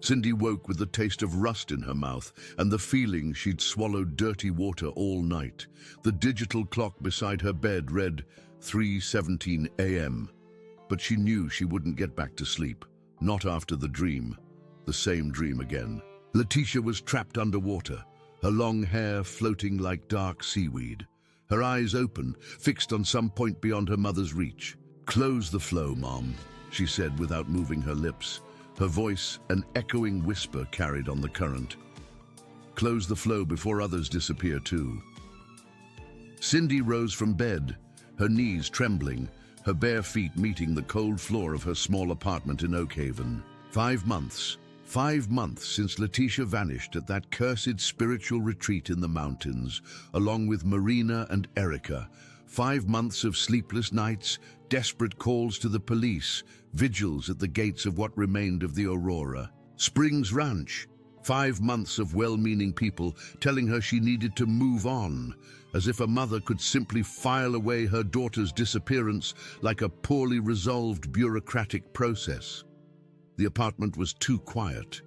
Cindy woke with the taste of rust in her mouth and the feeling she'd swallowed dirty water all night. The digital clock beside her bed read 3:17 a.m. But she knew she wouldn't get back to sleep. Not after the dream. The same dream again. Letitia was trapped underwater, her long hair floating like dark seaweed. Her eyes open, fixed on some point beyond her mother's reach. "Close the flow, Mom," she said without moving her lips. Her voice, an echoing whisper carried on the current. "Close the flow before others disappear too." Cindy rose from bed, her knees trembling, her bare feet meeting the cold floor of her small apartment in Oakhaven. 5 months. 5 months since Letitia vanished at that cursed spiritual retreat in the mountains, along with Marina and Erica. 5 months of sleepless nights, desperate calls to the police, vigils at the gates of what remained of the Aurora. Springs Ranch. 5 months of well-meaning people telling her she needed to move on, as if a mother could simply file away her daughter's disappearance like a poorly resolved bureaucratic process. The apartment was too quiet.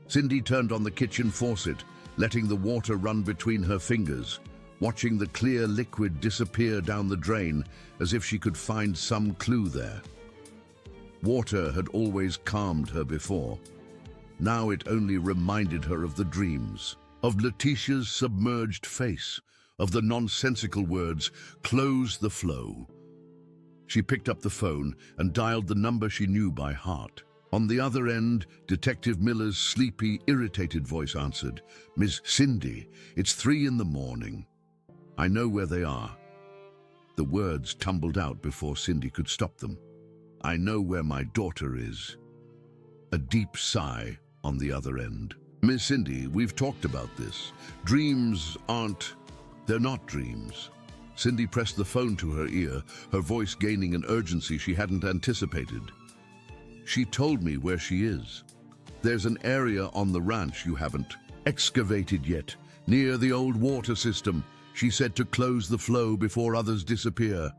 Cindy turned on the kitchen faucet, letting the water run between her fingers, watching the clear liquid disappear down the drain as if she could find some clue there. Water had always calmed her before. Now it only reminded her of the dreams, of Letitia's submerged face, of the nonsensical words, "Close the flow." She picked up the phone and dialed the number she knew by heart. On the other end, Detective Miller's sleepy, irritated voice answered. "Miss Cindy, it's 3 in the morning. I know where they are." The words tumbled out before Cindy could stop them. "I know where my daughter is." A deep sigh on the other end. "Miss Cindy, we've talked about this. Dreams they're not dreams." Cindy pressed the phone to her ear, her voice gaining an urgency she hadn't anticipated. "She told me where she is. There's an area on the ranch you haven't excavated yet, near the old water system. She said to close the flow before others disappear."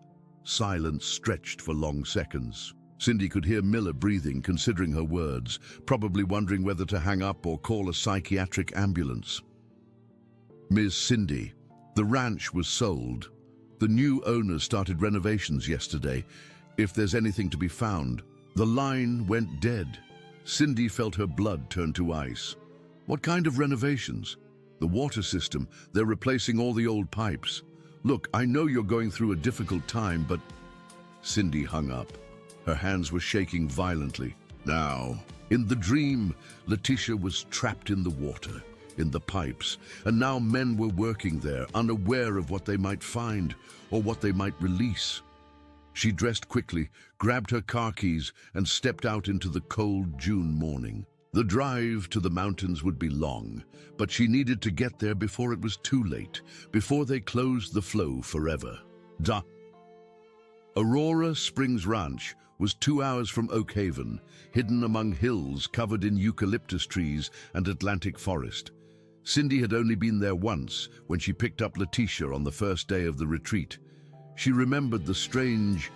Silence stretched for long seconds. Cindy could hear Miller breathing, considering her words, probably wondering whether to hang up or call a psychiatric ambulance. "Miss Cindy, the ranch was sold. The new owner started renovations yesterday. If there's anything to be found." The line went dead. Cindy felt her blood turn to ice. "What kind of renovations?" "The water system. They're replacing all the old pipes. Look, I know you're going through a difficult time, but..." Cindy hung up. Her hands were shaking violently. Now, in the dream, Letitia was trapped in the water, in the pipes, and now men were working there, unaware of what they might find or what they might release. She dressed quickly, grabbed her car keys, and stepped out into the cold June morning. The drive to the mountains would be long, but she needed to get there before it was too late, before they closed the flow forever. Aurora Springs Ranch was 2 hours from Oakhaven, hidden among hills covered in eucalyptus trees and Atlantic forest. Cindy had only been there once, when she picked up Letitia on the first day of the retreat. She remembered the strange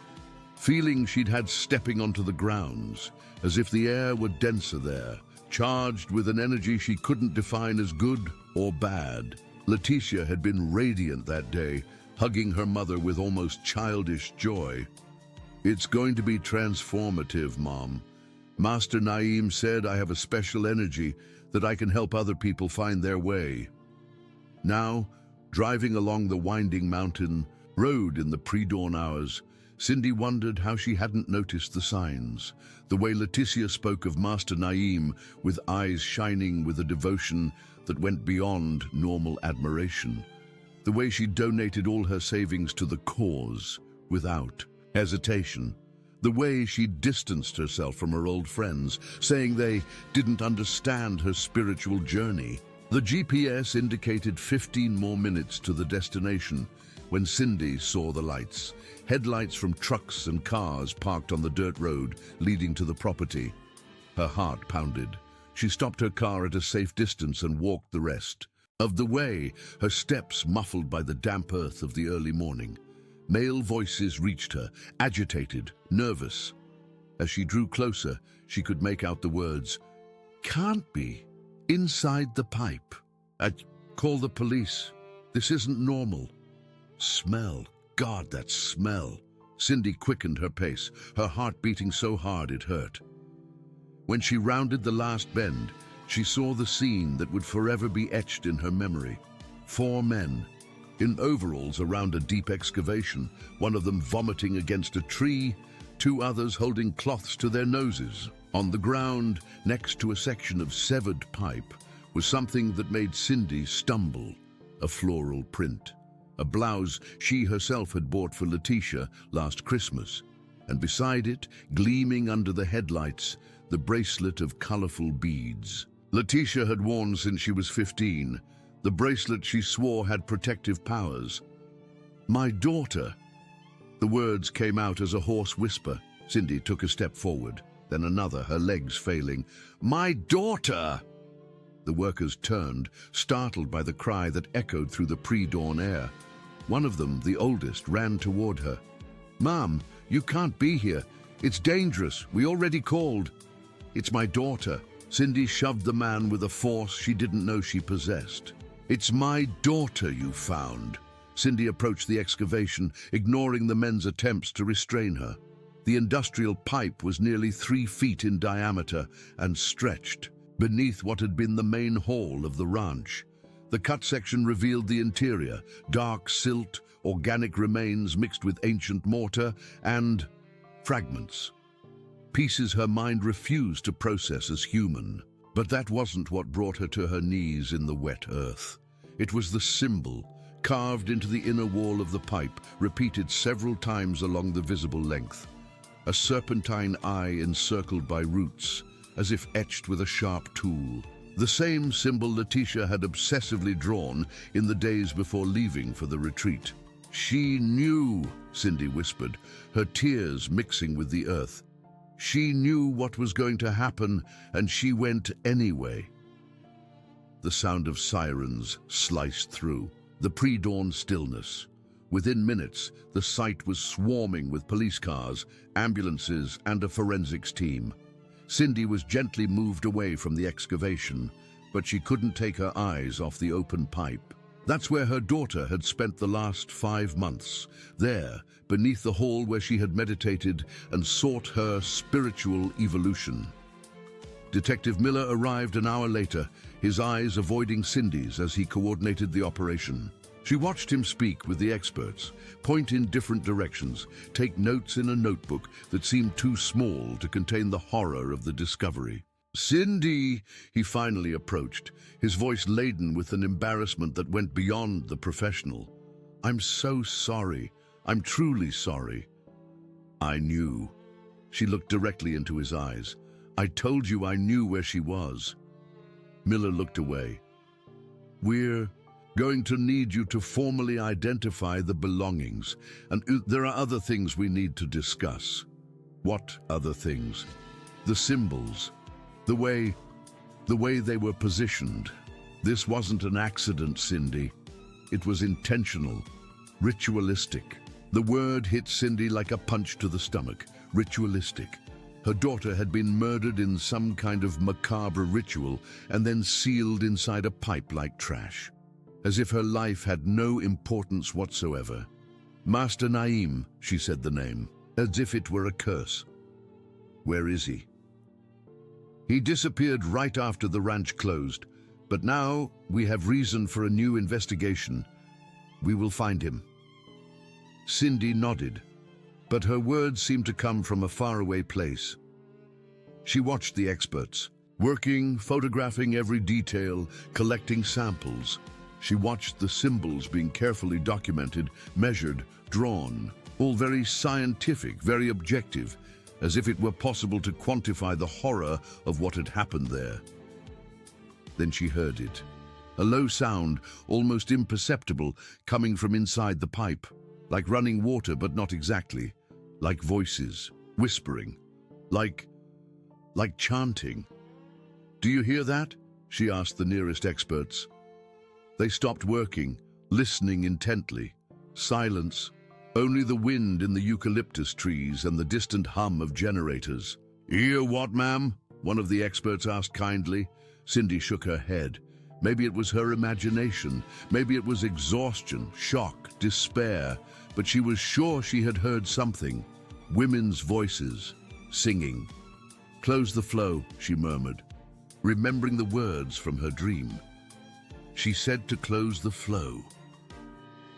feeling she'd had stepping onto the grounds, as if the air were denser there, charged with an energy she couldn't define as good or bad. Letitia had been radiant that day, hugging her mother with almost childish joy. "It's going to be transformative, Mom. Master Naeem said I have a special energy that I can help other people find their way." Now, driving along the winding mountain road in the pre-dawn hours, Cindy wondered how she hadn't noticed the signs. The way Letitia spoke of Master Naeem, with eyes shining with a devotion that went beyond normal admiration. The way she donated all her savings to the cause, without hesitation. The way she distanced herself from her old friends, saying they didn't understand her spiritual journey. The GPS indicated 15 more minutes to the destination when Cindy saw the lights. Headlights from trucks and cars parked on the dirt road leading to the property. Her heart pounded. She stopped her car at a safe distance and walked the rest of the way, her steps muffled by the damp earth of the early morning. Male voices reached her, agitated, nervous. As she drew closer, she could make out the words, Can't be. Inside the pipe. I'd call the police. This isn't normal. Smell. God, that smell. Cindy quickened her pace, her heart beating so hard it hurt. When she rounded the last bend, she saw the scene that would forever be etched in her memory. 4 men, in overalls around a deep excavation, one of them vomiting against a tree, 2 others holding cloths to their noses. On the ground, next to a section of severed pipe, was something that made Cindy stumble, a floral print. A blouse she herself had bought for Letitia last Christmas, and beside it, gleaming under the headlights, the bracelet of colorful beads. Letitia had worn since she was 15, the bracelet she swore had protective powers. "My daughter." The words came out as a hoarse whisper. Cindy took a step forward, then another, her legs failing. "My daughter!" The workers turned, startled by the cry that echoed through the pre-dawn air. One of them, the oldest, ran toward her. "Mom, you can't be here. It's dangerous. We already called." "It's my daughter." Cindy shoved the man with a force she didn't know she possessed. "It's my daughter you found." Cindy approached the excavation, ignoring the men's attempts to restrain her. The industrial pipe was nearly 3 feet in diameter and stretched beneath what had been the main hall of the ranch. The cut section revealed the interior, dark silt, organic remains mixed with ancient mortar, and fragments. Pieces her mind refused to process as human. But that wasn't what brought her to her knees in the wet earth. It was the symbol, carved into the inner wall of the pipe, repeated several times along the visible length. A serpentine eye encircled by roots, as if etched with a sharp tool. The same symbol Letitia had obsessively drawn in the days before leaving for the retreat. "She knew," Cindy whispered, her tears mixing with the earth. "She knew what was going to happen, and she went anyway." The sound of sirens sliced through the pre-dawn stillness. Within minutes, the site was swarming with police cars, ambulances, and a forensics team. Cindy was gently moved away from the excavation, but she couldn't take her eyes off the open pipe. That's where her daughter had spent the last 5 months, there, beneath the hall where she had meditated and sought her spiritual evolution. Detective Miller arrived an hour later, his eyes avoiding Cindy's as he coordinated the operation. She watched him speak with the experts, point in different directions, take notes in a notebook that seemed too small to contain the horror of the discovery. "Cindy," he finally approached, his voice laden with an embarrassment that went beyond the professional. "I'm so sorry. I'm truly sorry." "I knew." She looked directly into his eyes. "I told you I knew where she was." Miller looked away. "We're going to need you to formally identify the belongings, and there are other things we need to discuss." "What other things?" "The symbols. The way they were positioned. This wasn't an accident, Cindy. It was intentional, ritualistic." The word hit Cindy like a punch to the stomach. Ritualistic. Her daughter had been murdered in some kind of macabre ritual and then sealed inside a pipe like trash, as if her life had no importance whatsoever. "Master Naim," she said the name, as if it were a curse. "Where is he?" "He disappeared right after the ranch closed, but now we have reason for a new investigation. We will find him." Cindy nodded, but her words seemed to come from a faraway place. She watched the experts, working, photographing every detail, collecting samples. She watched the symbols being carefully documented, measured, drawn, all very scientific, very objective, as if it were possible to quantify the horror of what had happened there. Then she heard it, a low sound, almost imperceptible, coming from inside the pipe, like running water but not exactly, like voices, whispering, like chanting. "Do you hear that?" she asked the nearest experts. They stopped working, listening intently. Silence, only the wind in the eucalyptus trees and the distant hum of generators. "Hear what, ma'am?" one of the experts asked kindly. Cindy shook her head. Maybe it was her imagination, maybe it was exhaustion, shock, despair, but she was sure she had heard something. Women's voices, singing. "Close the flow," she murmured, remembering the words from her dream. She said to close the flow.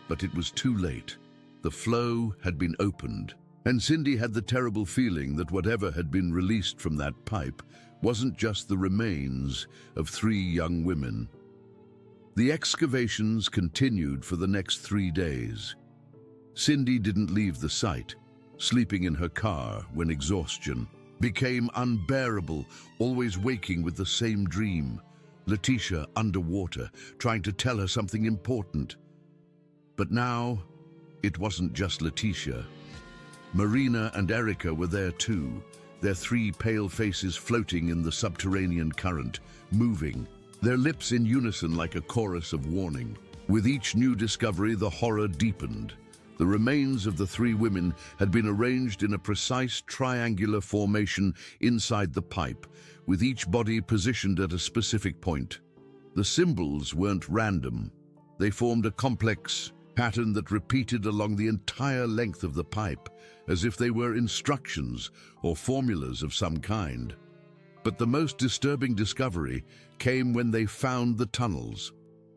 But it was too late. The flow had been opened, and Cindy had the terrible feeling that whatever had been released from that pipe wasn't just the remains of 3 young women. The excavations continued for the next 3 days. Cindy didn't leave the site, sleeping in her car when exhaustion became unbearable, always waking with the same dream. Letitia underwater, trying to tell her something important. But now, it wasn't just Letitia. Marina and Erica were there too, their 3 pale faces floating in the subterranean current, moving, their lips in unison like a chorus of warning. With each new discovery, the horror deepened. The remains of the 3 women had been arranged in a precise triangular formation inside the pipe, with each body positioned at a specific point. The symbols weren't random. They formed a complex pattern that repeated along the entire length of the pipe, as if they were instructions or formulas of some kind. But the most disturbing discovery came when they found the tunnels.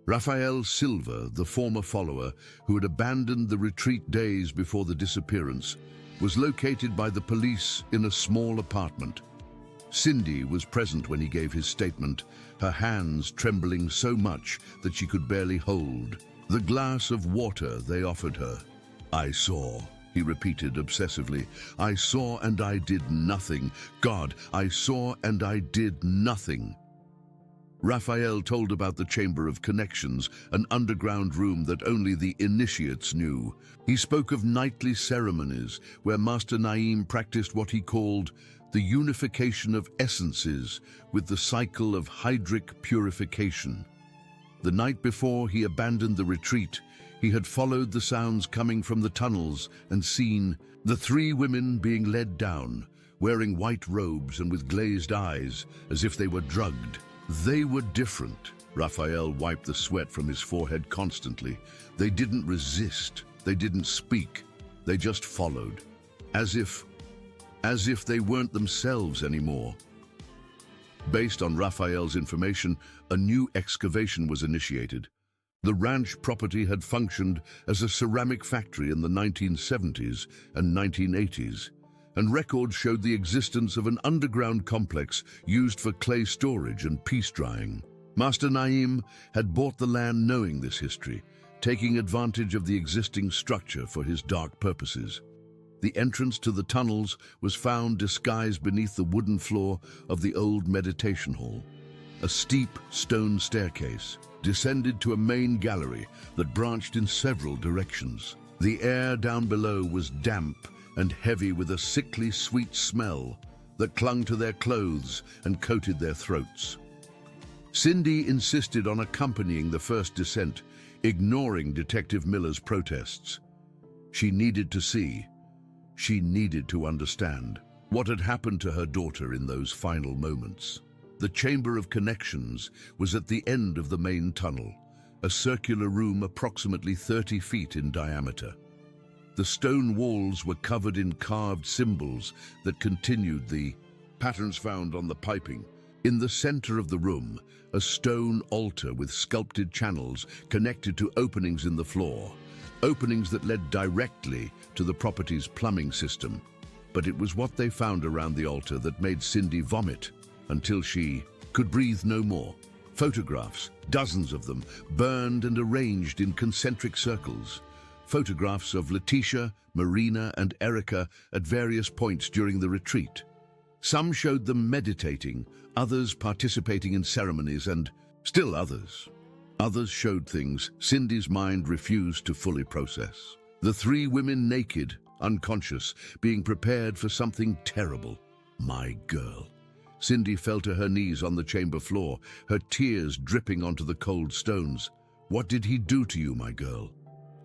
Rafael Silva, the former follower who had abandoned the retreat days before the disappearance, was located by the police in a small apartment. Cindy was present when he gave his statement, her hands trembling so much that she could barely hold the glass of water they offered her. "I saw," he repeated obsessively. "I saw and I did nothing. God, I saw and I did nothing." Raphael told about the Chamber of Connections, an underground room that only the initiates knew. He spoke of nightly ceremonies where Master Naim practiced what he called the unification of essences with the cycle of hydric purification. The night before he abandoned the retreat, he had followed the sounds coming from the tunnels and seen the 3 women being led down, wearing white robes and with glazed eyes, as if they were drugged. They were different. Raphael wiped the sweat from his forehead constantly. They didn't resist. They didn't speak. They just followed, as if they weren't themselves anymore. Based on Raphael's information, a new excavation was initiated. The ranch property had functioned as a ceramic factory in the 1970s and 1980s, and records showed the existence of an underground complex used for clay storage and piece drying. Master Naim had bought the land knowing this history, taking advantage of the existing structure for his dark purposes. The entrance to the tunnels was found disguised beneath the wooden floor of the old meditation hall. A steep stone staircase descended to a main gallery that branched in several directions. The air down below was damp and heavy with a sickly sweet smell that clung to their clothes and coated their throats. Cindy insisted on accompanying the first descent, ignoring Detective Miller's protests. She needed to see. She needed to understand what had happened to her daughter in those final moments. The Chamber of Connections was at the end of the main tunnel, a circular room approximately 30 feet in diameter. The stone walls were covered in carved symbols that continued the patterns found on the piping. In the center of the room, a stone altar with sculpted channels connected to openings in the floor, openings that led directly to the property's plumbing system. But it was what they found around the altar that made Cindy vomit until she could breathe no more. Photographs, dozens of them, burned and arranged in concentric circles. Photographs of Letitia, Marina, and Erica at various points during the retreat. Some showed them meditating, others participating in ceremonies, and still others. Others showed things Cindy's mind refused to fully process. The 3 women naked, unconscious, being prepared for something terrible. My girl. Cindy fell to her knees on the chamber floor, her tears dripping onto the cold stones. What did he do to you, my girl?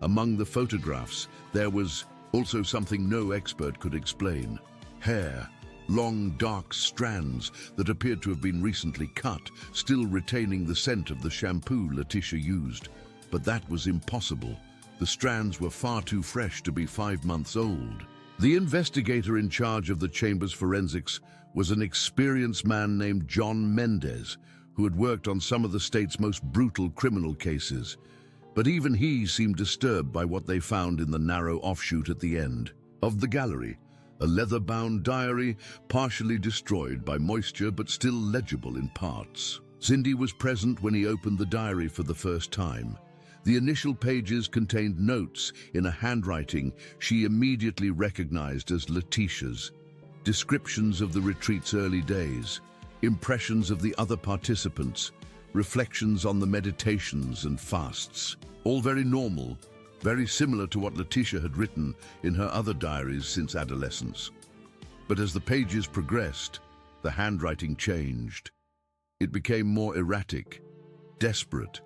Among the photographs, there was also something no expert could explain. Hair, long, dark strands that appeared to have been recently cut, still retaining the scent of the shampoo Letitia used. But that was impossible. The strands were far too fresh to be 5 months old. The investigator in charge of the chamber's forensics was an experienced man named John Mendez, who had worked on some of the state's most brutal criminal cases. But even he seemed disturbed by what they found in the narrow offshoot at the end of the gallery, a leather-bound diary partially destroyed by moisture but still legible in parts. Cindy was present when he opened the diary for the first time. The initial pages contained notes in a handwriting she immediately recognized as Letitia's, descriptions of the retreat's early days, impressions of the other participants, reflections on the meditations and fasts. All very normal, very similar to what Letitia had written in her other diaries since adolescence. But as the pages progressed, the handwriting changed. It became more erratic, desperate.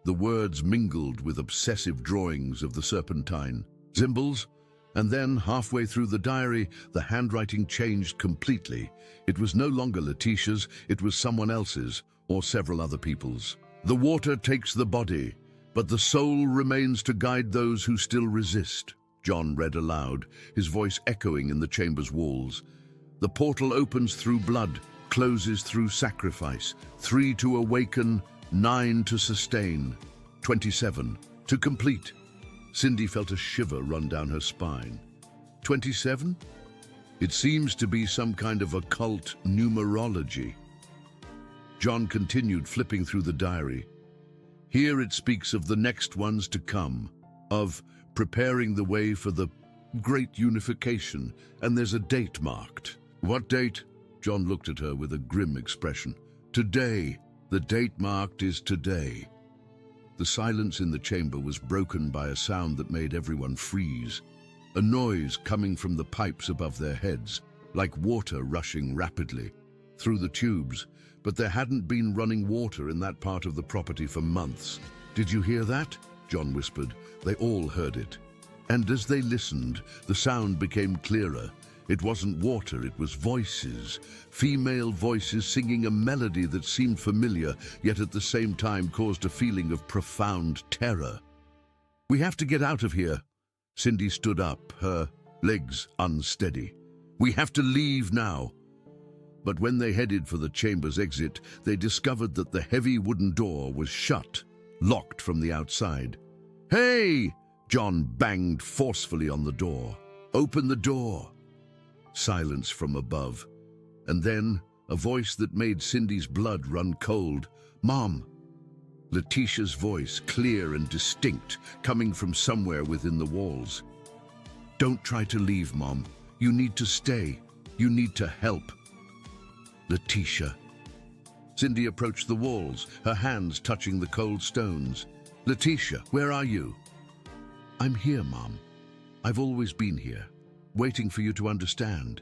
The words mingled with obsessive drawings of the serpentine, symbols, and then, halfway through the diary, the handwriting changed completely. It was no longer Letitia's, it was someone else's, or several other people's. The water takes the body, but the soul remains to guide those who still resist, John read aloud, his voice echoing in the chamber's walls. The portal opens through blood, closes through sacrifice. 3 to awaken, 9 to sustain, 27 to complete. Cindy felt a shiver run down her spine. 27? It seems to be some kind of occult numerology. John continued flipping through the diary. Here it speaks of the next ones to come, of preparing the way for the great unification, and there's a date marked. What date? John looked at her with a grim expression. Today. The date marked is today. The silence in the chamber was broken by a sound that made everyone freeze. A noise coming from the pipes above their heads, like water rushing rapidly through the tubes, but there hadn't been running water in that part of the property for months. Did you hear that? John whispered. They all heard it. And as they listened, the sound became clearer. It wasn't water, it was voices. Female voices singing a melody that seemed familiar, yet at the same time caused a feeling of profound terror. We have to get out of here. Cindy stood up, her legs unsteady. We have to leave now. But when they headed for the chamber's exit, they discovered that the heavy wooden door was shut, locked from the outside. Hey! John banged forcefully on the door. Open the door. Silence from above, and then a voice that made Cindy's blood run cold. Mom! Letitia's voice, clear and distinct, coming from somewhere within the walls. Don't try to leave, Mom. You need to stay. You need to help. Letitia. Cindy approached the walls, her hands touching the cold stones. Letitia, where are you? I'm here, Mom. I've always been here, waiting for you to understand.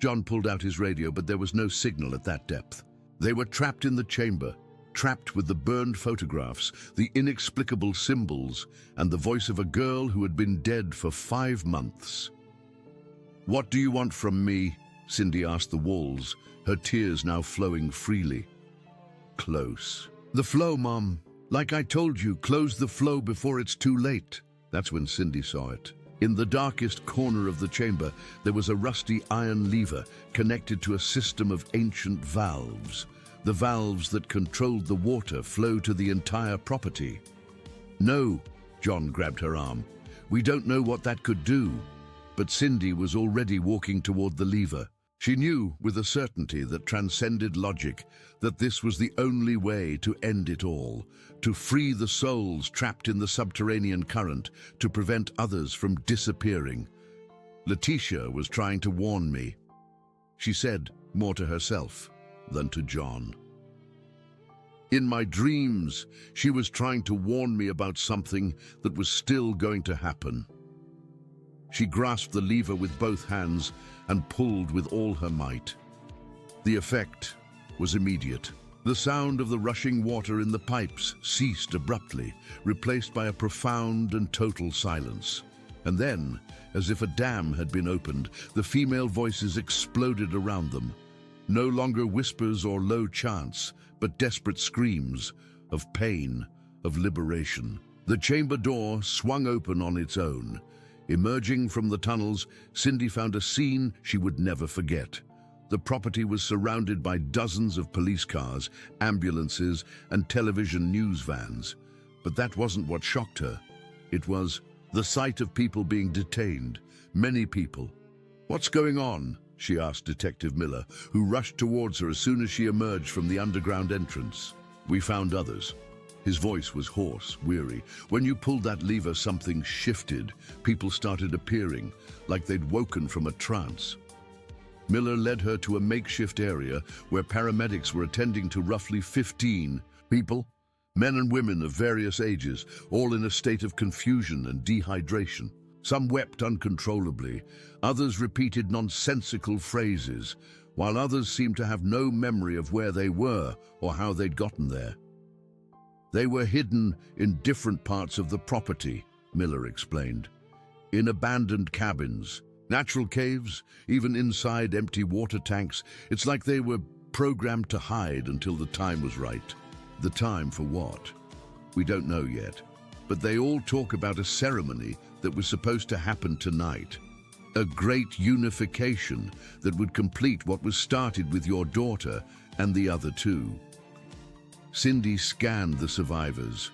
John pulled out his radio, but there was no signal at that depth. They were trapped in the chamber, trapped with the burned photographs, the inexplicable symbols, and the voice of a girl who had been dead for 5 months. What do you want from me? Cindy asked the walls, her tears now flowing freely. Close. The flow, Mom. Like I told you, close the flow before it's too late. That's when Cindy saw it. In the darkest corner of the chamber, there was a rusty iron lever connected to a system of ancient valves. The valves that controlled the water flow to the entire property. No, John grabbed her arm. We don't know what that could do. But Cindy was already walking toward the lever. She knew with a certainty that transcended logic that this was the only way to end it all, to free the souls trapped in the subterranean current, to prevent others from disappearing. Letitia was trying to warn me. She said more to herself than to John. In my dreams, she was trying to warn me about something that was still going to happen. She grasped the lever with both hands and pulled with all her might. The effect was immediate. The sound of the rushing water in the pipes ceased abruptly, replaced by a profound and total silence. And then, as if a dam had been opened, the female voices exploded around them. No longer whispers or low chants, but desperate screams of pain, of liberation. The chamber door swung open on its own. Emerging from the tunnels, Cindy found a scene she would never forget. The property was surrounded by dozens of police cars, ambulances, and television news vans. But that wasn't what shocked her. It was the sight of people being detained, many people. "What's going on?" she asked Detective Miller, who rushed towards her as soon as she emerged from the underground entrance. "We found others." His voice was hoarse, weary. "When you pulled that lever, something shifted. People started appearing, like they'd woken from a trance." Miller led her to a makeshift area where paramedics were attending to roughly 15 people, men and women of various ages, all in a state of confusion and dehydration. Some wept uncontrollably, others repeated nonsensical phrases, while others seemed to have no memory of where they were or how they'd gotten there. "They were hidden in different parts of the property," Miller explained. "In abandoned cabins, natural caves, even inside empty water tanks. It's like they were programmed to hide until the time was right." The time for what? We don't know yet. But they all talk about a ceremony that was supposed to happen tonight. A great unification that would complete what was started with your daughter and the other two. Cindy scanned the survivors.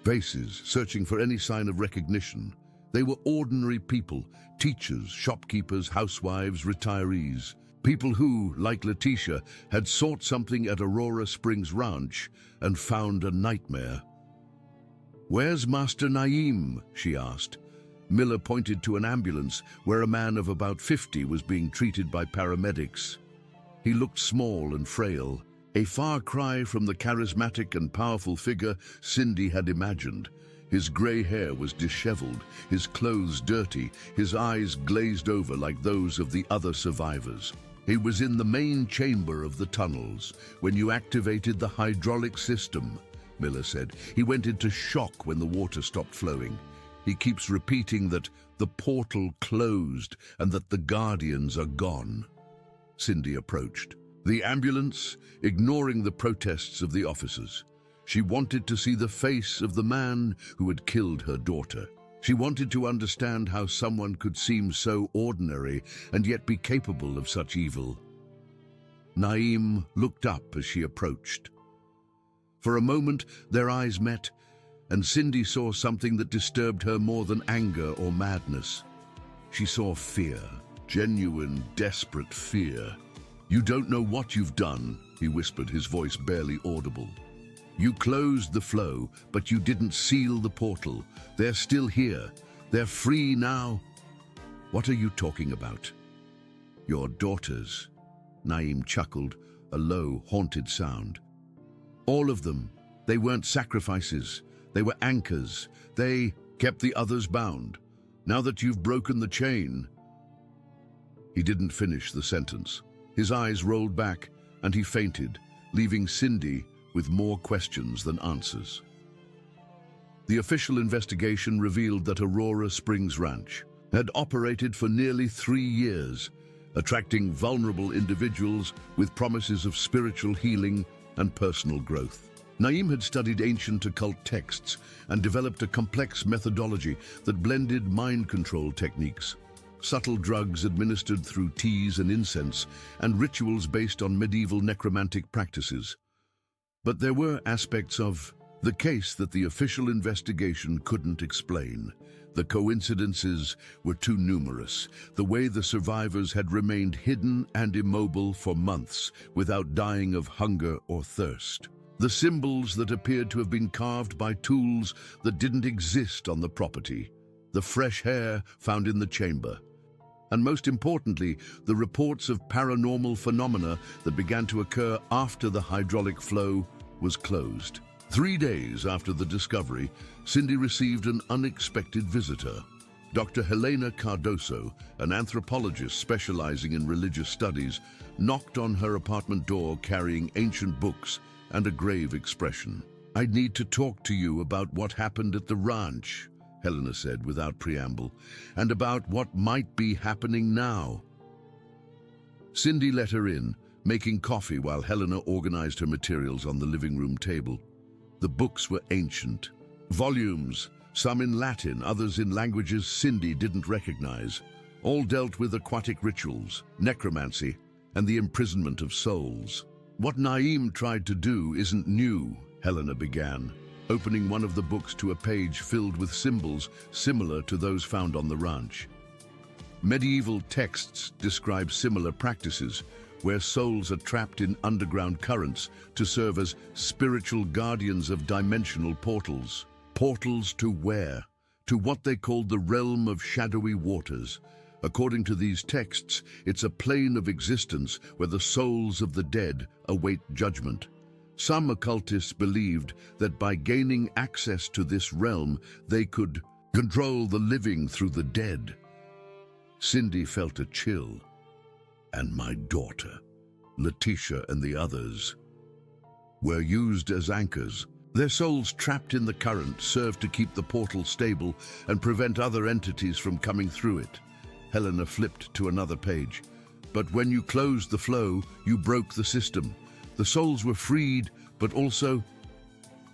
Faces searching for any sign of recognition. They were ordinary people, teachers, shopkeepers, housewives, retirees. People who, like Letitia, had sought something at Aurora Springs Ranch and found a nightmare. "Where's Master Naeem?" she asked. Miller pointed to an ambulance where a man of about 50 was being treated by paramedics. He looked small and frail, a far cry from the charismatic and powerful figure Cindy had imagined. His grey hair was disheveled, his clothes dirty, his eyes glazed over like those of the other survivors. He was in the main chamber of the tunnels when you activated the hydraulic system, Miller said. He went into shock when the water stopped flowing. He keeps repeating that the portal closed and that the Guardians are gone. Cindy approached. The ambulance, ignoring the protests of the officers. She wanted to see the face of the man who had killed her daughter. She wanted to understand how someone could seem so ordinary and yet be capable of such evil. Naeem looked up as she approached. For a moment, their eyes met, and Cindy saw something that disturbed her more than anger or madness. She saw fear, genuine, desperate fear. "You don't know what you've done," he whispered, his voice barely audible. "You closed the flow, but you didn't seal the portal. They're still here. They're free now." "What are you talking about?" "Your daughters." Naeem chuckled, a low, haunted sound. "All of them. They weren't sacrifices. They were anchors. They kept the others bound. Now that you've broken the chain..." He didn't finish the sentence. His eyes rolled back, and he fainted, leaving Cindy with more questions than answers. The official investigation revealed that Aurora Springs Ranch had operated for nearly 3 years, attracting vulnerable individuals with promises of spiritual healing and personal growth. Naeem had studied ancient occult texts and developed a complex methodology that blended mind control techniques, subtle drugs administered through teas and incense, and rituals based on medieval necromantic practices. But there were aspects of the case that the official investigation couldn't explain. The coincidences were too numerous. The way the survivors had remained hidden and immobile for months without dying of hunger or thirst. The symbols that appeared to have been carved by tools that didn't exist on the property. The fresh hair found in the chamber. And most importantly, the reports of paranormal phenomena that began to occur after the hydraulic flow was closed. 3 days after the discovery, Cindy received an unexpected visitor. Dr. Helena Cardoso, an anthropologist specializing in religious studies, knocked on her apartment door carrying ancient books and a grave expression. "I need to talk to you about what happened at the ranch," Helena said without preamble, and about what might be happening now. Cindy let her in, making coffee while Helena organized her materials on the living room table. The books were ancient. Volumes, some in Latin, others in languages Cindy didn't recognize. All dealt with aquatic rituals, necromancy, and the imprisonment of souls. What Naeem tried to do isn't new, Helena began, opening one of the books to a page filled with symbols similar to those found on the ranch. Medieval texts describe similar practices, where souls are trapped in underground currents to serve as spiritual guardians of dimensional portals. Portals to where? To what they called the realm of shadowy waters. According to these texts, it's a plane of existence where the souls of the dead await judgment. Some occultists believed that by gaining access to this realm, they could control the living through the dead. Cindy felt a chill. And my daughter, Letitia, and the others were used as anchors. Their souls trapped in the current served to keep the portal stable and prevent other entities from coming through it. Helena flipped to another page. But when you closed the flow, you broke the system. The souls were freed, but also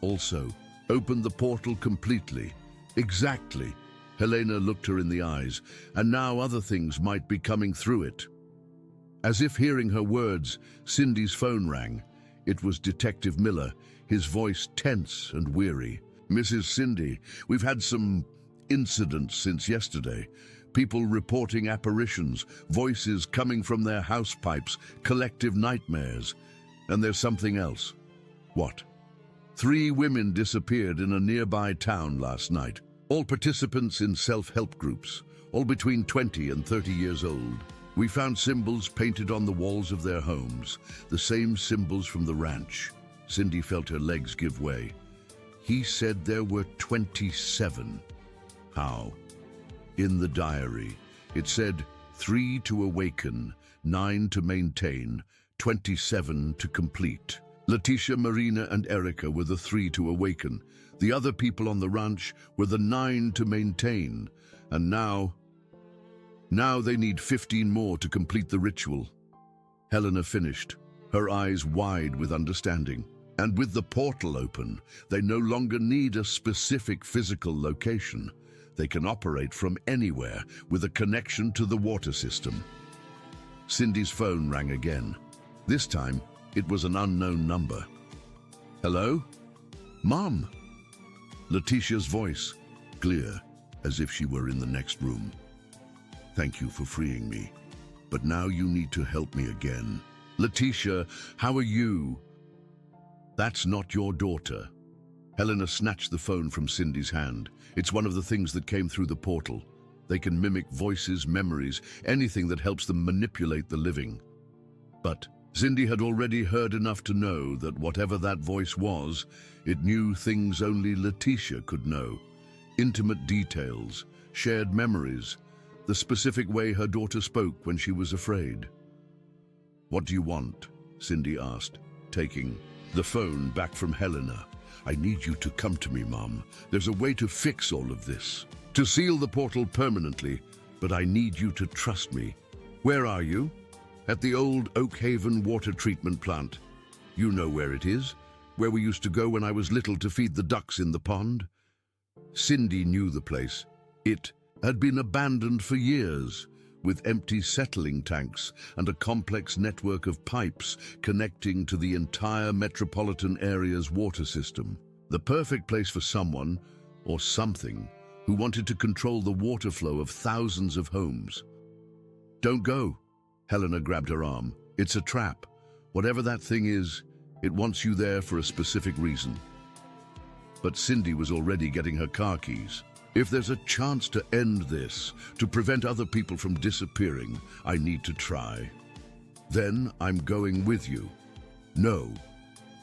opened the portal completely. Exactly. Helena looked her in the eyes, and now other things might be coming through it. As if hearing her words, Cindy's phone rang. It was Detective Miller, his voice tense and weary. "Mrs. Cindy, we've had some incidents since yesterday. People reporting apparitions, voices coming from their house pipes, collective nightmares. And there's something else." "What?" 3 women disappeared in a nearby town last night. All participants in self-help groups, all between 20 and 30 years old. We found symbols painted on the walls of their homes, the same symbols from the ranch. Cindy felt her legs give way. He said there were 27. How? In the diary, it said 3 to awaken, 9 to maintain, 27 to complete. Letitia, Marina, and Erica were the 3 to awaken. The other people on the ranch were the 9 to maintain. And now they need 15 more to complete the ritual. Helena finished, her eyes wide with understanding. And with the portal open, they no longer need a specific physical location. They can operate from anywhere with a connection to the water system. Cindy's phone rang again. This time, it was an unknown number. "Hello? Mom?" Letitia's voice, clear, as if she were in the next room. "Thank you for freeing me, but now you need to help me again." "Letitia, how are you?" "That's not your daughter." Helena snatched the phone from Cindy's hand. "It's one of the things that came through the portal. They can mimic voices, memories, anything that helps them manipulate the living." But Cindy had already heard enough to know that whatever that voice was, it knew things only Letitia could know. Intimate details, shared memories, the specific way her daughter spoke when she was afraid. "What do you want?" Cindy asked, taking the phone back from Helena. "I need you to come to me, Mom. There's a way to fix all of this, to seal the portal permanently, but I need you to trust me." "Where are you?" "At the old Oak Haven water treatment plant. You know where it is, where we used to go when I was little to feed the ducks in the pond." Cindy knew the place. It had been abandoned for years, with empty settling tanks and a complex network of pipes connecting to the entire metropolitan area's water system. The perfect place for someone, or something, who wanted to control the water flow of thousands of homes. "Don't go." Helena grabbed her arm. "It's a trap. Whatever that thing is, it wants you there for a specific reason." But Cindy was already getting her car keys. "If there's a chance to end this, to prevent other people from disappearing, I need to try. Then I'm going with you." "No.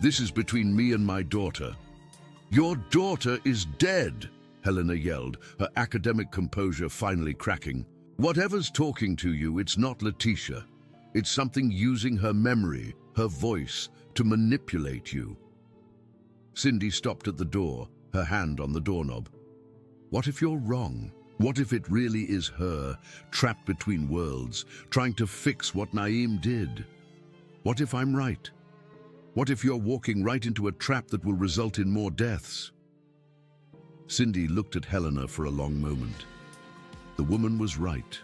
This is between me and my daughter." "Your daughter is dead," Helena yelled, her academic composure finally cracking. "Whatever's talking to you, it's not Letitia. It's something using her memory, her voice, to manipulate you." Cindy stopped at the door, her hand on the doorknob. What if you're wrong? What if it really is her, trapped between worlds, trying to fix what Naeem did? What if I'm right? What if you're walking right into a trap that will result in more deaths? Cindy looked at Helena for a long moment. The woman was right.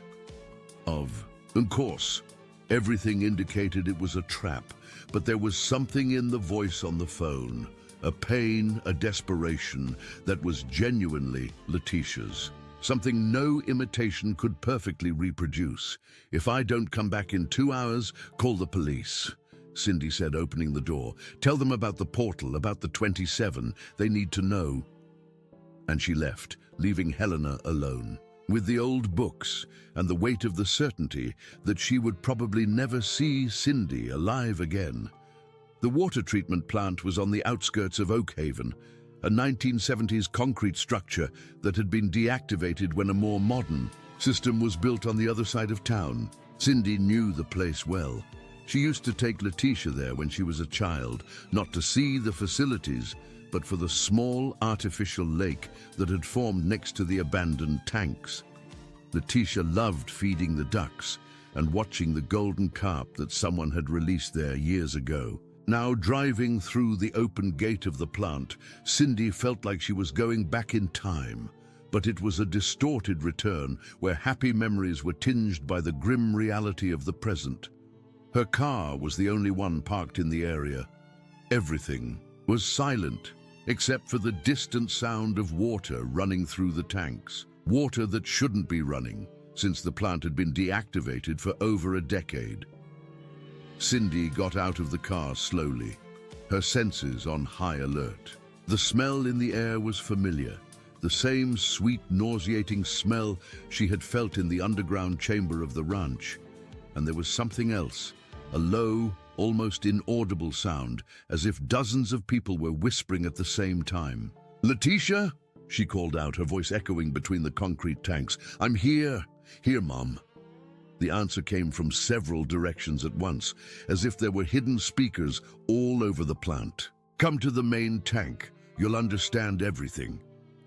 Of course, everything indicated it was a trap, but there was something in the voice on the phone, a pain, a desperation that was genuinely Letitia's. Something no imitation could perfectly reproduce. If I don't come back in 2 hours, call the police, Cindy said, opening the door. Tell them about the portal, about the 27. They need to know. And she left, leaving Helena alone, with the old books and the weight of the certainty that she would probably never see Cindy alive again. The water treatment plant was on the outskirts of Oakhaven, a 1970s concrete structure that had been deactivated when a more modern system was built on the other side of town. Cindy knew the place well. She used to take Letitia there when she was a child, not to see the facilities, but for the small artificial lake that had formed next to the abandoned tanks. Letitia loved feeding the ducks and watching the golden carp that someone had released there years ago. Now, driving through the open gate of the plant, Cindy felt like she was going back in time, but it was a distorted return where happy memories were tinged by the grim reality of the present. Her car was the only one parked in the area. Everything was silent, except for the distant sound of water running through the tanks. Water that shouldn't be running, since the plant had been deactivated for over a decade. Cindy got out of the car slowly, her senses on high alert. The smell in the air was familiar, the same sweet, nauseating smell she had felt in the underground chamber of the ranch. And there was something else, a low, almost inaudible sound, as if dozens of people were whispering at the same time. "Letitia?" she called out, her voice echoing between the concrete tanks. "I'm here. Here, Mom." The answer came from several directions at once, as if there were hidden speakers all over the plant. "Come to the main tank. You'll understand everything."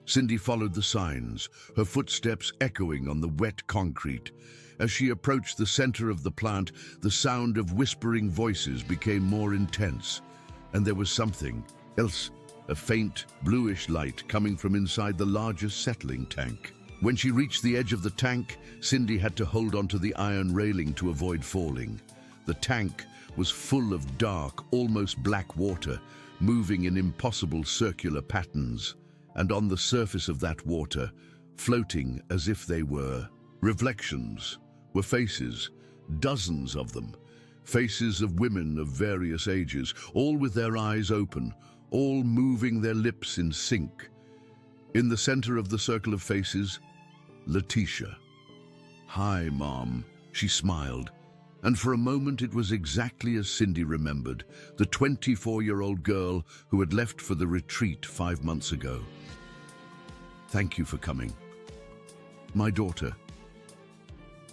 Cindy followed the signs, her footsteps echoing on the wet concrete. As she approached the center of the plant, the sound of whispering voices became more intense, and there was something else, a faint, bluish light coming from inside the largest settling tank. When she reached the edge of the tank, Cindy had to hold onto the iron railing to avoid falling. The tank was full of dark, almost black water, moving in impossible circular patterns. And on the surface of that water, floating as if they were reflections, were faces, dozens of them. Faces of women of various ages, all with their eyes open, all moving their lips in sync. In the center of the circle of faces, Letitia. "Hi, Mom," she smiled. And for a moment it was exactly as Cindy remembered, the 24-year-old girl who had left for the retreat 5 months ago. "Thank you for coming." "My daughter."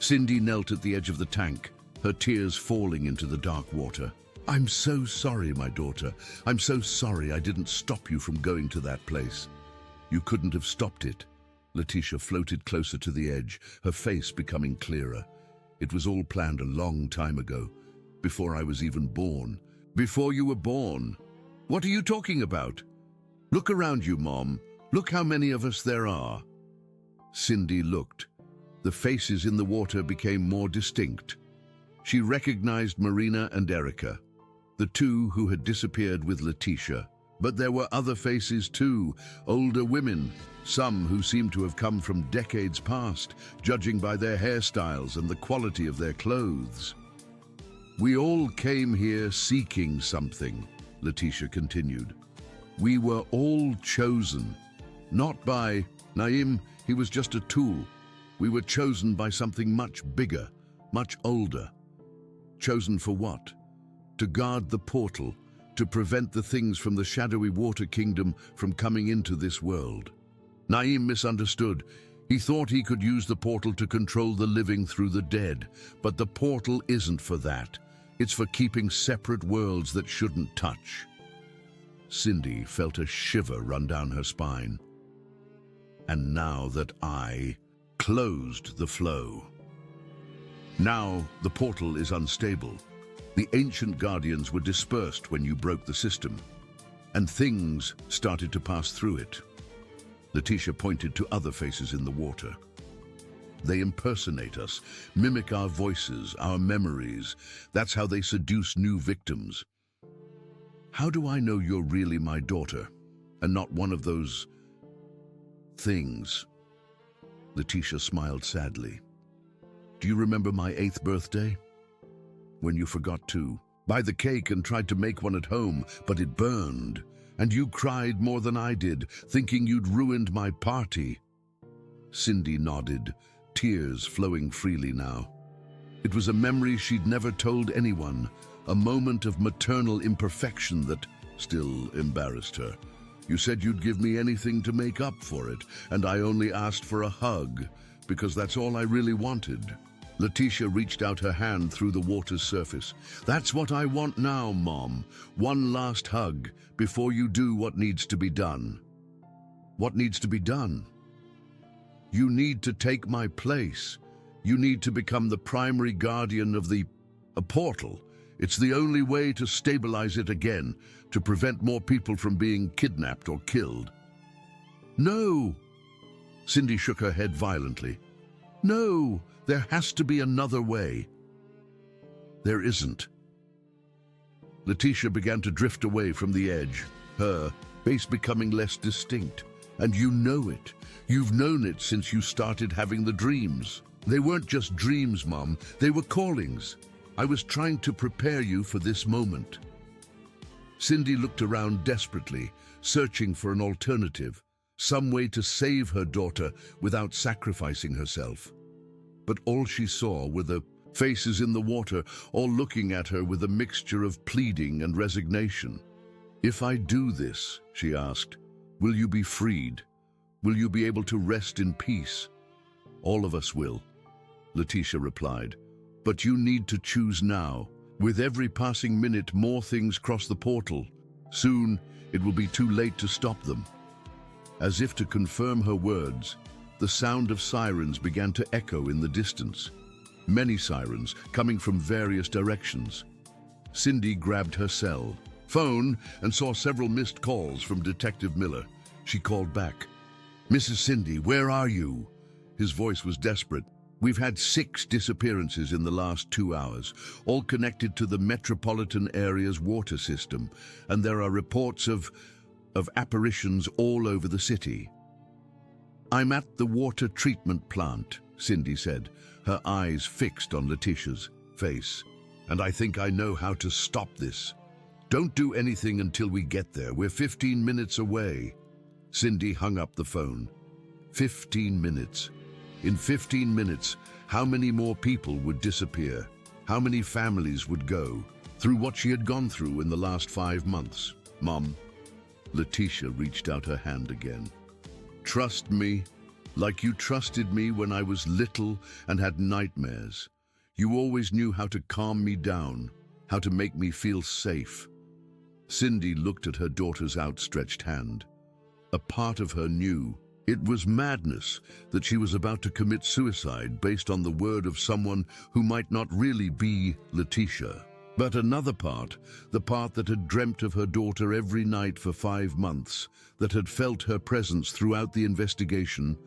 Cindy knelt at the edge of the tank, her tears falling into the dark water. "I'm so sorry, my daughter. I'm so sorry I didn't stop you from going to that place." "You couldn't have stopped it." Letitia floated closer to the edge, her face becoming clearer. "It was all planned a long time ago, before I was even born." "Before you were born? What are you talking about? Look around you, Mom. Look how many of us there are." Cindy looked. The faces in the water became more distinct. She recognized Marina and Erica, the two who had disappeared with Letitia. But there were other faces too, older women, some who seemed to have come from decades past, judging by their hairstyles and the quality of their clothes. "We all came here seeking something," Letitia continued. "We were all chosen, not by Naeem. He was just a tool. We were chosen by something much bigger, much older. Chosen for what? To guard the portal, to prevent the things from the shadowy water kingdom from coming into this world." Naeem misunderstood. He thought he could use the portal to control the living through the dead, but the portal isn't for that. It's for keeping separate worlds that shouldn't touch. Cindy felt a shiver run down her spine. and now that I closed the flow. Now the portal is unstable. The ancient guardians were dispersed when you broke the system, and things started to pass through it. Letitia pointed to other faces in the water. They impersonate us, mimic our voices, our memories. That's how they seduce new victims. How do I know you're really my daughter and not one of those things? Letitia smiled sadly. Do you remember my 8th birthday? When you forgot to buy the cake and tried to make one at home, but it burned, and you cried more than I did, thinking you'd ruined my party. Cindy nodded, tears flowing freely now. It was a memory she'd never told anyone, a moment of maternal imperfection that still embarrassed her. You said you'd give me anything to make up for it, and I only asked for a hug, because that's all I really wanted. Letitia reached out her hand through the water's surface. That's what I want now, Mom. One last hug before you do what needs to be done. What needs to be done? You need to take my place. You need to become the primary guardian of the portal. It's the only way to stabilize it again, to prevent more people from being kidnapped or killed. No! Cindy shook her head violently. No! There has to be another way. There isn't. Letitia began to drift away from the edge, her face becoming less distinct. And you know it. You've known it since you started having the dreams. They weren't just dreams, Mom. They were callings. I was trying to prepare you for this moment. Cindy looked around desperately, searching for an alternative, some way to save her daughter without sacrificing herself. But all she saw were the faces in the water, all looking at her with a mixture of pleading and resignation. If I do this, she asked, will you be freed? Will you be able to rest in peace? All of us will, Letitia replied. But you need to choose now. With every passing minute, more things cross the portal. Soon, it will be too late to stop them. As if to confirm her words, the sound of sirens began to echo in the distance. Many sirens coming from various directions. Cindy grabbed her phone and saw several missed calls from Detective Miller. She called back. Mrs. Cindy, where are you? His voice was desperate. We've had 6 disappearances in the last 2 hours, all connected to the metropolitan area's water system, and there are reports of apparitions all over the city. I'm at the water treatment plant, Cindy said, her eyes fixed on Letitia's face. And I think I know how to stop this. Don't do anything until we get there. We're 15 minutes away. Cindy hung up the phone. 15 minutes. In 15 minutes, how many more people would disappear? How many families would go through what she had gone through in the last 5 months? Mom, Letitia reached out her hand again. Trust me, like you trusted me when I was little and had nightmares. You always knew how to calm me down, how to make me feel safe. Cindy looked at her daughter's outstretched hand. A part of her knew it was madness that she was about to commit suicide based on the word of someone who might not really be Letitia. But another part, the part that had dreamt of her daughter every night for 5 months, that had felt her presence throughout the investigation,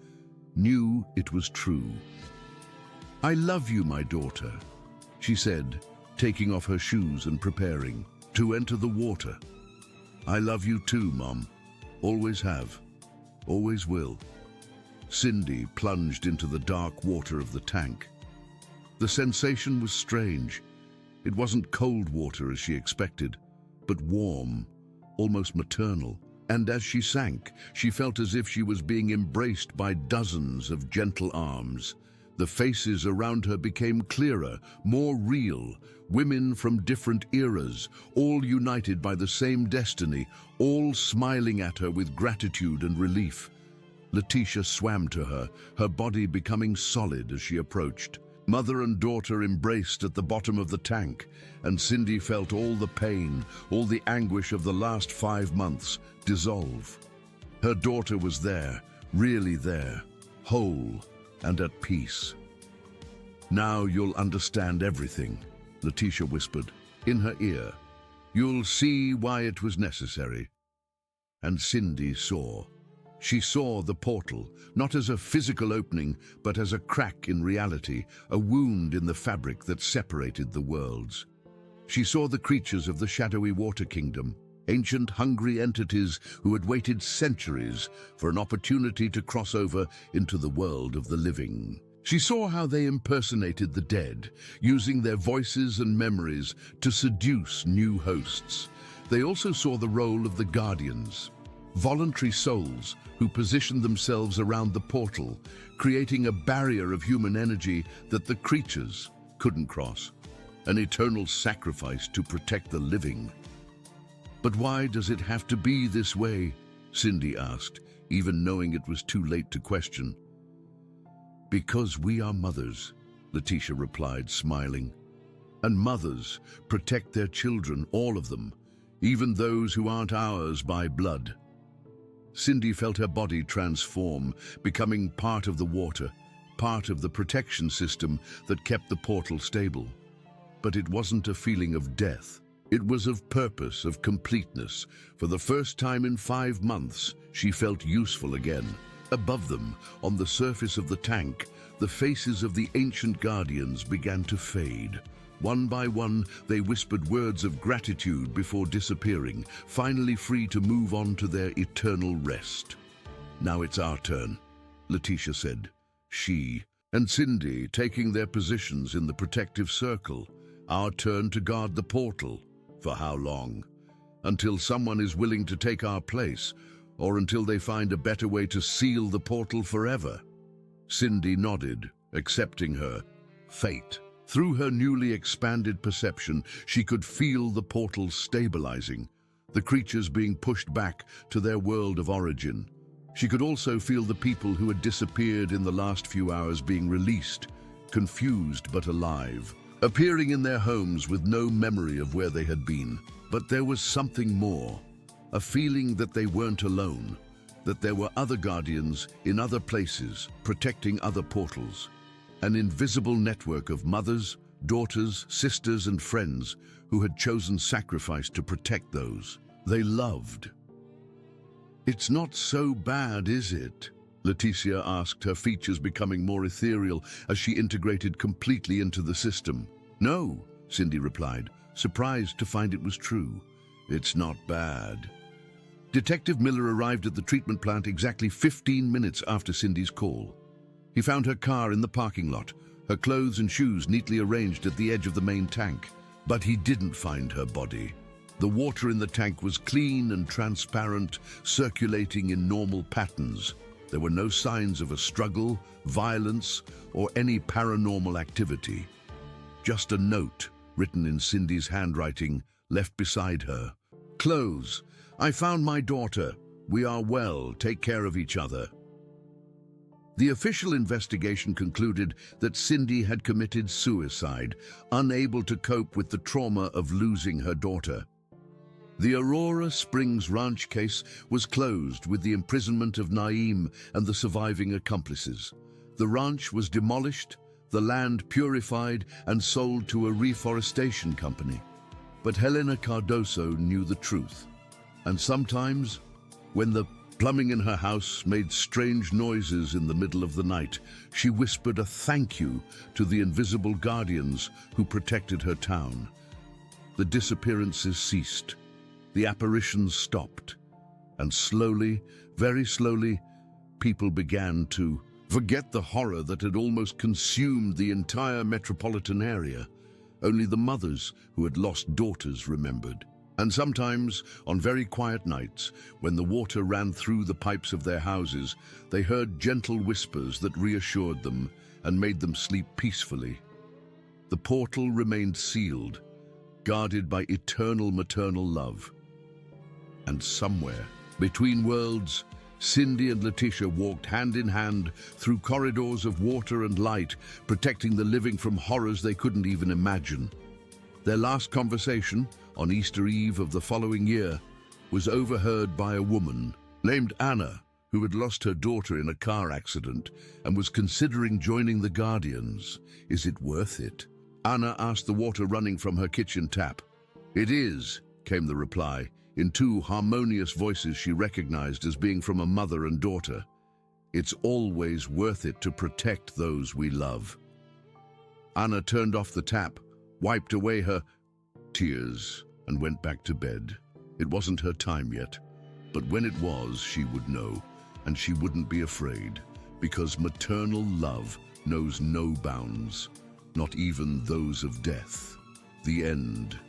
knew it was true. I love you, my daughter, she said, taking off her shoes and preparing to enter the water. I love you too, Mom. Always have. Always will. Cindy plunged into the dark water of the tank. The sensation was strange. It wasn't cold water as she expected, but warm, almost maternal. And as she sank, she felt as if she was being embraced by dozens of gentle arms. The faces around her became clearer, more real. Women from different eras, all united by the same destiny, all smiling at her with gratitude and relief. Letitia swam to her, her body becoming solid as she approached. Mother and daughter embraced at the bottom of the tank, and Cindy felt all the pain, all the anguish of the last 5 months dissolve. Her daughter was there, really there, whole and at peace. "Now you'll understand everything," Letitia whispered in her ear. "You'll see why it was necessary." And Cindy saw. She saw the portal, not as a physical opening, but as a crack in reality, a wound in the fabric that separated the worlds. She saw the creatures of the shadowy water kingdom, ancient hungry entities who had waited centuries for an opportunity to cross over into the world of the living. She saw how they impersonated the dead, using their voices and memories to seduce new hosts. They also saw the role of the guardians, voluntary souls who positioned themselves around the portal, creating a barrier of human energy that the creatures couldn't cross, an eternal sacrifice to protect the living. "But why does it have to be this way?" Cindy asked, even knowing it was too late to question. "Because we are mothers," Letitia replied, smiling. "And mothers protect their children, all of them, even those who aren't ours by blood." Cindy felt her body transform, becoming part of the water, part of the protection system that kept the portal stable. But it wasn't a feeling of death. It was of purpose, of completeness. For the first time in 5 months, she felt useful again. Above them, on the surface of the tank, the faces of the ancient guardians began to fade. One by one, they whispered words of gratitude before disappearing, finally free to move on to their eternal rest. "Now it's our turn," Letitia said. She and Cindy taking their positions in the protective circle. "Our turn to guard the portal. For how long? Until someone is willing to take our place, or until they find a better way to seal the portal forever." Cindy nodded, accepting her fate. Through her newly expanded perception, she could feel the portal stabilizing, the creatures being pushed back to their world of origin. She could also feel the people who had disappeared in the last few hours being released, confused but alive, appearing in their homes with no memory of where they had been. But there was something more, a feeling that they weren't alone, that there were other guardians in other places, protecting other portals. An invisible network of mothers, daughters, sisters, and friends who had chosen sacrifice to protect those they loved. "It's not so bad, is it?" Letitia asked, her features becoming more ethereal as she integrated completely into the system. "No," Cindy replied, surprised to find it was true. "It's not bad." Detective Miller arrived at the treatment plant exactly 15 minutes after Cindy's call. He found her car in the parking lot, her clothes and shoes neatly arranged at the edge of the main tank. But he didn't find her body. The water in the tank was clean and transparent, circulating in normal patterns. There were no signs of a struggle, violence, or any paranormal activity. Just a note, written in Cindy's handwriting, left beside her. "Close. I found my daughter. We are well. Take care of each other." The official investigation concluded that Cindy had committed suicide, unable to cope with the trauma of losing her daughter. The Aurora Springs Ranch case was closed with the imprisonment of Naeem and the surviving accomplices. The ranch was demolished, the land purified and sold to a reforestation company. But Helena Cardoso knew the truth. And sometimes, when the plumbing in her house made strange noises in the middle of the night, she whispered a thank you to the invisible guardians who protected her town. The disappearances ceased. The apparitions stopped. And slowly, very slowly, people began to forget the horror that had almost consumed the entire metropolitan area. Only the mothers who had lost daughters remembered. And sometimes, on very quiet nights, when the water ran through the pipes of their houses, they heard gentle whispers that reassured them and made them sleep peacefully. The portal remained sealed, guarded by eternal maternal love. And somewhere, between worlds, Cindy and Letitia walked hand in hand through corridors of water and light, protecting the living from horrors they couldn't even imagine. Their last conversation, on Easter Eve of the following year, was overheard by a woman named Anna, who had lost her daughter in a car accident and was considering joining the Guardians. Is it worth it? Anna asked the water running from her kitchen tap. It is, came the reply, in two harmonious voices she recognized as being from a mother and daughter. It's always worth it to protect those we love. Anna turned off the tap, wiped away her tears, and went back to bed. It wasn't her time yet, but when it was, she would know, and she wouldn't be afraid, because maternal love knows no bounds, not even those of death. The end.